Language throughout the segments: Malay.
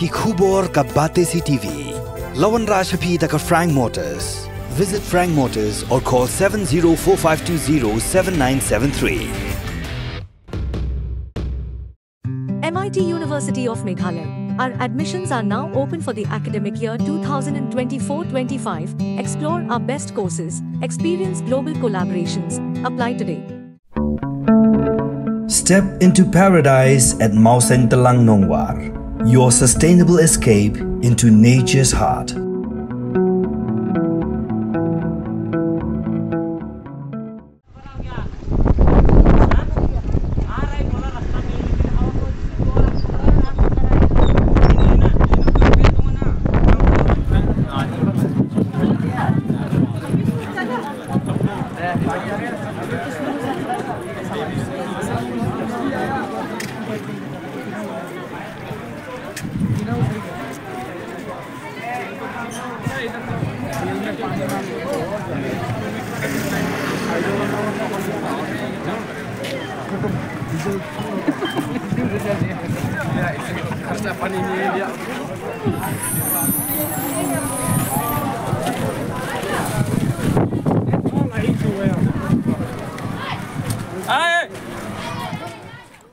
ki khubor ka Bthei TV. Lawan Rashapi da ka Frank Motors. Visit Frank Motors or call 7045207973. MIT University of Meghalaya. Our admissions are now open for the academic year 2024-25. Explore our best courses. Experience global collaborations. Apply today. Step into paradise at Mausen Telang Nongwar, your sustainable escape into nature's heart.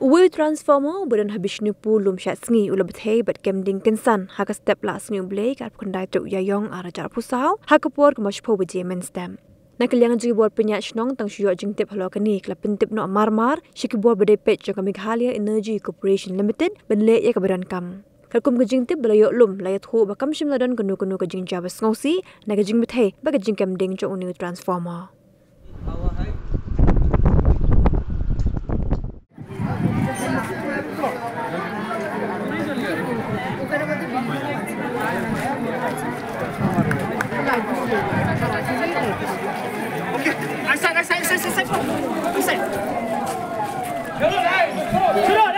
Will transformer budan Bishnupur Lumshatsngi ula Bthei bat kemding kensan haka step las new blake at kondai tu yayong arajar pusau haka por kemashpo bejemen stem. Nakaliang juga buat penyat nong tang syuak jengtip halokani kelapin tip no marmar shikibor bedepet jangka Meghalaya Energy Corporation Limited benlek ya kebadan kam. Kalkum kejing tip belayok lum layat hu bakam shimladan kenu kejing jabas ngausi na kejing Bthei bagajing kemding jo new transformer. Turun,